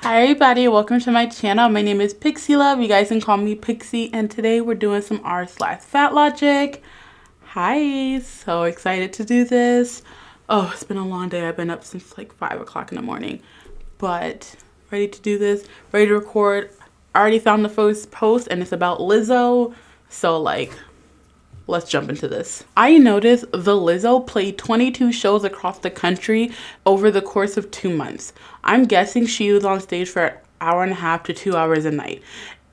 Hi everybody, welcome to my channel. My name is Pixie Love. You guys can call me Pixie, and today we're doing some r/Fatlogic. Hi, so excited to do this. Oh, it's been a long day. I've been up since like 5 o'clock in the morning, but ready to do this, ready to record. I already found the first post and it's about Lizzo, so like, let's jump into this. I noticed the Lizzo played 22 shows across the country over the course of 2 months. I'm guessing she was on stage for an hour and a half to 2 hours a night.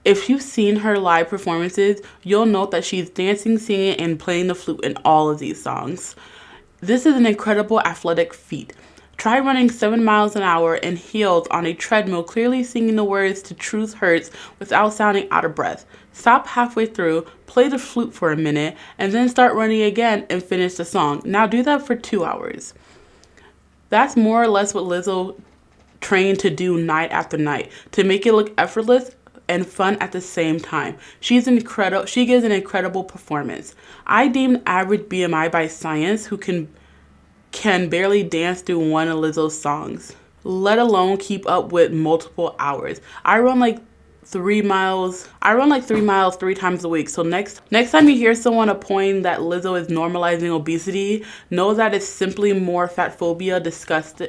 If you've seen her live performances, you'll note that she's dancing, singing, and playing the flute in all of these songs. This is an incredible athletic feat. Try running 7 miles an hour in heels on a treadmill, clearly singing the words to Truth Hurts without sounding out of breath. Stop halfway through, play the flute for a minute, and then start running again and finish the song. Now do that for 2 hours. That's more or less what Lizzo trained to do night after night, to make it look effortless and fun at the same time. She gives an incredible performance. I deem average BMI by science who can barely dance through one of Lizzo's songs, let alone keep up with multiple hours. I run like 3 miles 3 times a week. So next time you hear someone opine that Lizzo is normalizing obesity, know that it's simply more fat phobia disguised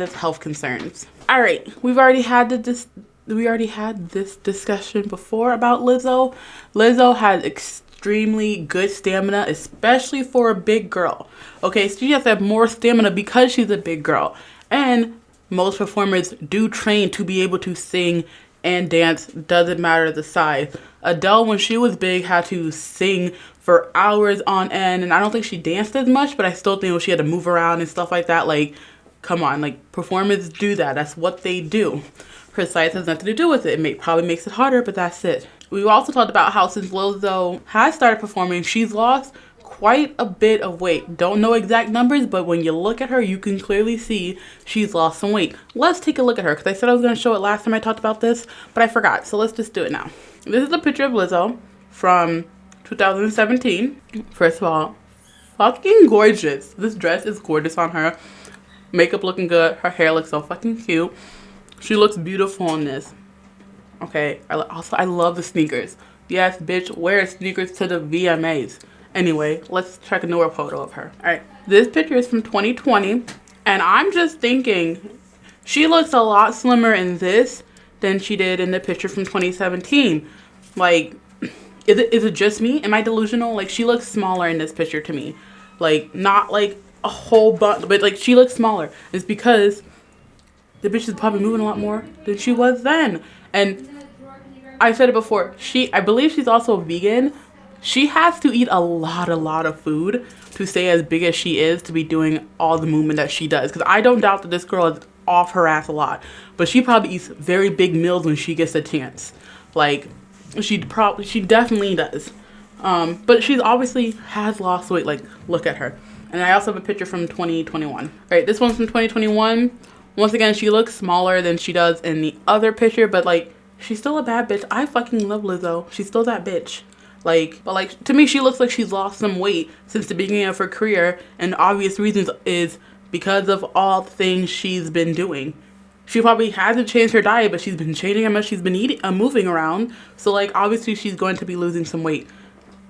as health concerns. All right, we already had this discussion before about Lizzo. Lizzo has extremely good stamina, especially for a big girl. Okay, so she has to have more stamina because she's a big girl. And most performers do train to be able to sing and dance, doesn't matter the size. Adele, when she was big, had to sing for hours on end, and I don't think she danced as much, but I still think she had to move around and stuff like that. Like, come on, like, performers do that. That's what they do. Her size has nothing to do with it. It probably makes it harder, but that's it. We also talked about how since Lizzo has started performing, she's lost quite a bit of weight. Don't know exact numbers, but when you look at her, you can clearly see she's lost some weight. Let's take a look at her, because I said I was going to show it last time I talked about this, but I forgot. So let's just do it now. This is a picture of Lizzo from 2017. First of all, fucking gorgeous. This dress is gorgeous on her. Makeup looking good. Her hair looks so fucking cute. She looks beautiful in this. Okay, I love the sneakers. Yes, bitch, wear sneakers to the VMAs. Anyway, let's check a newer photo of her. All right, this picture is from 2020, and I'm just thinking she looks a lot slimmer in this than she did in the picture from 2017. Like, is it just me? Am I delusional? Like, she looks smaller in this picture to me. Like, not like a whole bunch, but like she looks smaller. It's because the bitch is probably moving a lot more than she was then. And I said it before, I believe she's also vegan. She has to eat a lot of food to stay as big as she is, to be doing all the movement that she does. Because I don't doubt that this girl is off her ass a lot. But she probably eats very big meals when she gets a chance. Like, she definitely does. But she's obviously has lost weight. Like, look at her. And I also have a picture from 2021. All right, this one's from 2021. Once again, she looks smaller than she does in the other picture. But, like, she's still a bad bitch. I fucking love Lizzo. She's still that bitch. Like, but like, to me, she looks like she's lost some weight since the beginning of her career, and obvious reasons is because of all the things she's been doing. She probably hasn't changed her diet, but she's been changing how much she's been eating, moving around. So like, obviously she's going to be losing some weight.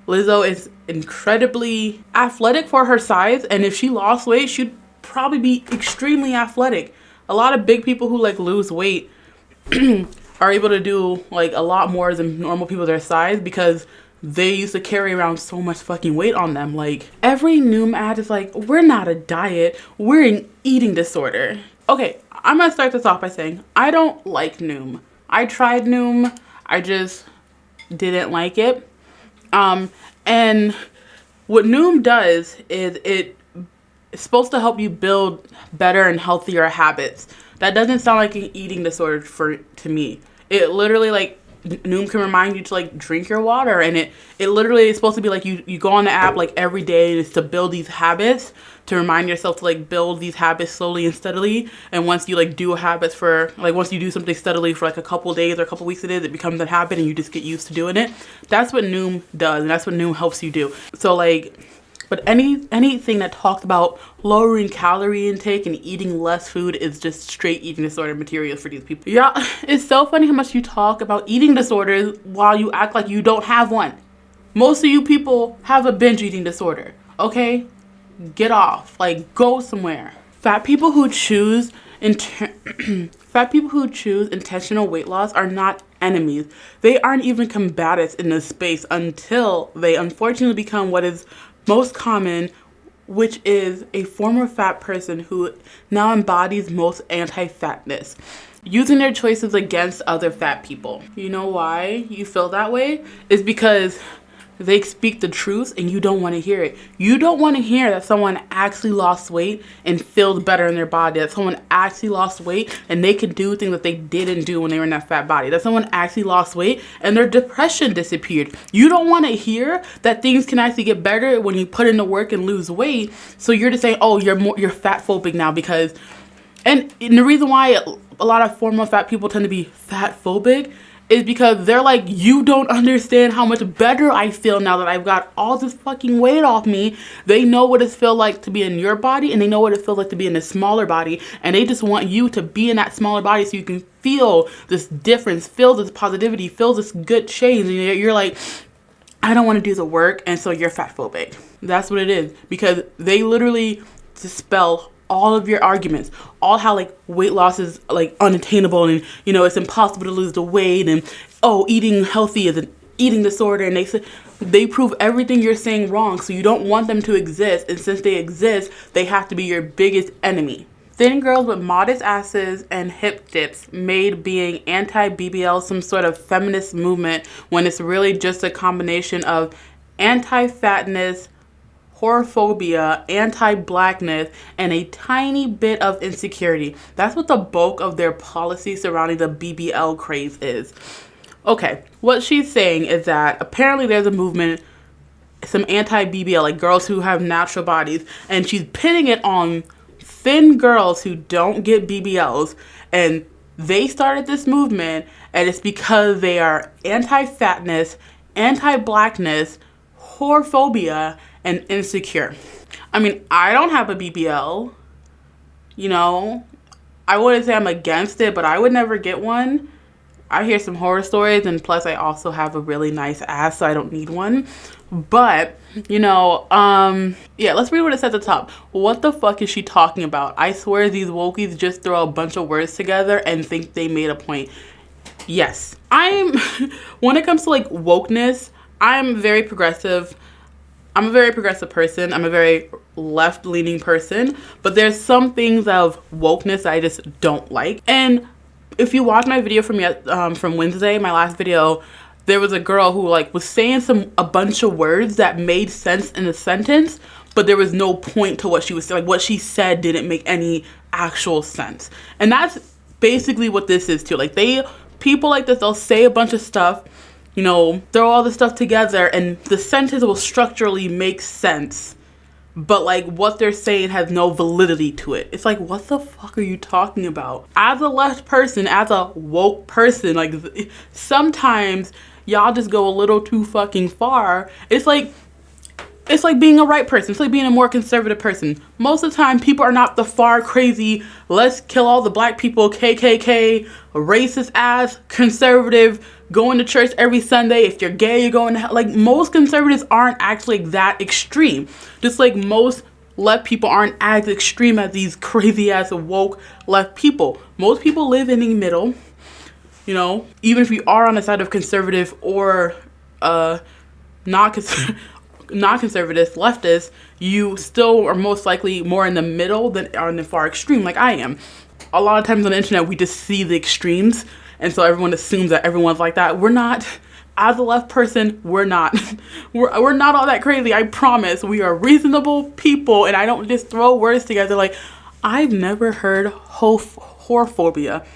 Lizzo is incredibly athletic for her size, and if she lost weight, she'd probably be extremely athletic. A lot of big people who like lose weight are able to do like a lot more than normal people their size because they used to carry around so much fucking weight on them. Like, every Noom ad is like, we're not a diet, we're an eating disorder. Okay, I'm gonna start this off by saying, I don't like Noom. I tried Noom, I just didn't like it. And what Noom does is it's supposed to help you build better and healthier habits. That doesn't sound like an eating disorder to me. It literally, like, Noom can remind you to like drink your water, and it literally is supposed to be like you go on the app like every day, and it's to build these habits, to remind yourself to like build these habits slowly and steadily. And once you like do habits for like, once you do something steadily for like a couple days or a couple weeks, it becomes a habit and you just get used to doing it. That's what Noom does, and that's what Noom helps you do. So like, But anything that talks about lowering calorie intake and eating less food is just straight eating disorder material for these people. Yeah, it's so funny how much you talk about eating disorders while you act like you don't have one. Most of you people have a binge eating disorder, okay? Get off, like go somewhere. Fat people who choose intentional weight loss are not enemies. They aren't even combatants in this space until they unfortunately become what is most common, which is a former fat person who now embodies most anti-fatness, using their choices against other fat people. You know why you feel that way? It's because they speak the truth and you don't want to hear it. You don't want to hear that someone actually lost weight and feels better in their body. That someone actually lost weight and they can do things that they didn't do when they were in that fat body. That someone actually lost weight and their depression disappeared. You don't want to hear that things can actually get better when you put in the work and lose weight. So you're just saying, oh, you're fat phobic now because, and the reason why a lot of former fat people tend to be fat phobic is because they're like, you don't understand how much better I feel now that I've got all this fucking weight off me. They know what it feels like to be in your body and they know what it feels like to be in a smaller body, and they just want you to be in that smaller body so you can feel this difference, feel this positivity, feel this good change. And you're like, I don't want to do the work, and so you're fat phobic. That's what it is, because they literally dispel all of your arguments, all how like weight loss is like unattainable and you know it's impossible to lose the weight, and oh, eating healthy is an eating disorder, and they prove everything you're saying wrong. So you don't want them to exist, and since they exist, they have to be your biggest enemy. Thin girls with modest asses and hip dips made being anti-BBL some sort of feminist movement when it's really just a combination of anti-fatness, horophobia, anti-blackness, and a tiny bit of insecurity. That's what the bulk of their policy surrounding the BBL craze is. Okay, what she's saying is that apparently there's a movement, some anti-BBL, like girls who have natural bodies, and she's pinning it on thin girls who don't get BBLs, and they started this movement, and it's because they are anti-fatness, anti-blackness, horophobia, and insecure. I mean, I don't have a BBL, you know. I wouldn't say I'm against it, but I would never get one. I hear some horror stories, and plus I also have a really nice ass, so I don't need one. But, you know, yeah, let's read what it says at the top. What the fuck is she talking about? I swear these wokies just throw a bunch of words together and think they made a point. Yes, when it comes to like wokeness, I'm very progressive. I'm a very progressive person. I'm a very left-leaning person, but there's some things of wokeness I just don't like. And if you watch my video from Wednesday, my last video, there was a girl who like was saying a bunch of words that made sense in a sentence, but there was no point to what she was saying. Like what she said didn't make any actual sense. And that's basically what this is too. Like people like this, they'll say a bunch of stuff, you know, throw all this stuff together and the sentence will structurally make sense, but like what they're saying has no validity to it. It's like, what the fuck are you talking about? As a left person, as a woke person, like sometimes y'all just go a little too fucking far. It's like being a right person. It's like being a more conservative person. Most of the time, people are not the far crazy, let's kill all the black people, KKK, racist ass, conservative, going to church every Sunday. If you're gay, you're going to hell. Like, most conservatives aren't actually that extreme. Just like most left people aren't as extreme as these crazy ass woke left people. Most people live in the middle. You know, even if you are on the side of conservative or not conservative, leftist, you still are most likely more in the middle than on the far extreme, like I am. A lot of times on the internet, we just see the extremes, and so everyone assumes that everyone's like that. We're not. As a left person, we're not. we're not all that crazy, I promise. We are reasonable people, and I don't just throw words together. Like, I've never heard horophobia.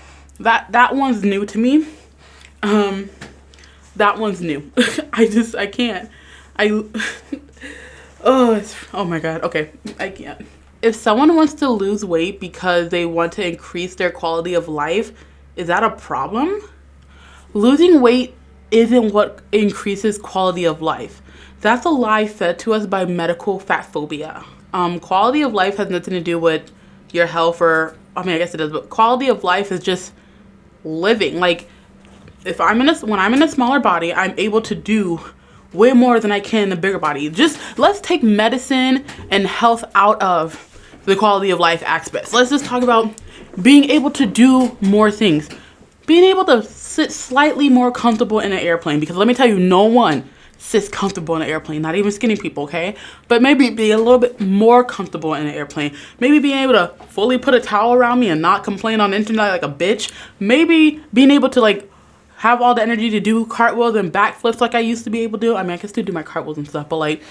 That one's new to me. That one's new. I can't. Oh my god, okay, I can't. If someone wants to lose weight because they want to increase their quality of life, is that a problem? Losing weight isn't what increases quality of life. That's a lie fed to us by medical fat phobia. Quality of life has nothing to do with your health, or I mean, I guess it does, but quality of life is just living. Like, if when I'm in a smaller body, I'm able to do way more than I can in a bigger body. Just let's take medicine and health out of the quality of life aspects. Let's just talk about being able to do more things. Being able to sit slightly more comfortable in an airplane, because let me tell you, no one sits comfortable in an airplane, not even skinny people, okay? But maybe be a little bit more comfortable in an airplane. Maybe being able to fully put a towel around me and not complain on the internet like a bitch. Maybe being able to like have all the energy to do cartwheels and backflips like I used to be able to do. I mean, I can still do my cartwheels and stuff, but like,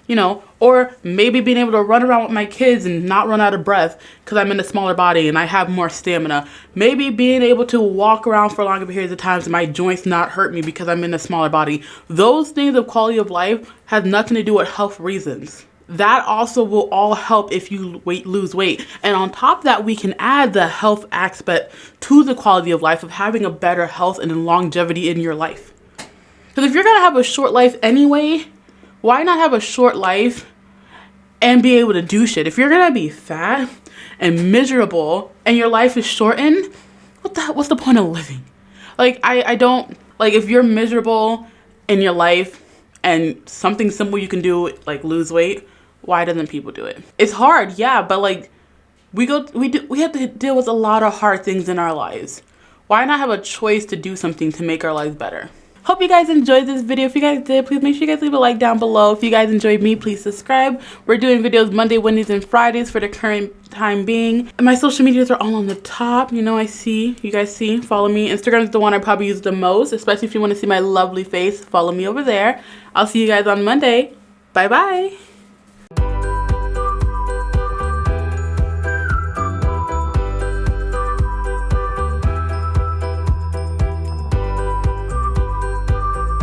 you know, or maybe being able to run around with my kids and not run out of breath because I'm in a smaller body and I have more stamina. Maybe being able to walk around for longer periods of time and my joints not hurt me because I'm in a smaller body. Those things of quality of life has nothing to do with health reasons. That also will all help if you lose weight. And on top of that, we can add the health aspect to the quality of life of having a better health and longevity in your life. Because if you're going to have a short life anyway, why not have a short life and be able to do shit? If you're going to be fat and miserable and your life is shortened, what's the point of living? Like, I don't, like, if you're miserable in your life and something simple you can do, like lose weight, why doesn't people do it? It's hard, yeah, but like, we have to deal with a lot of hard things in our lives. Why not have a choice to do something to make our lives better? Hope you guys enjoyed this video. If you guys did, please make sure you guys leave a like down below. If you guys enjoyed me, please subscribe. We're doing videos Monday, Wednesdays, and Fridays for the current time being. And my social medias are all on the top. You know, you guys see. Follow me. Instagram is the one I probably use the most, especially if you want to see my lovely face. Follow me over there. I'll see you guys on Monday. Bye-bye.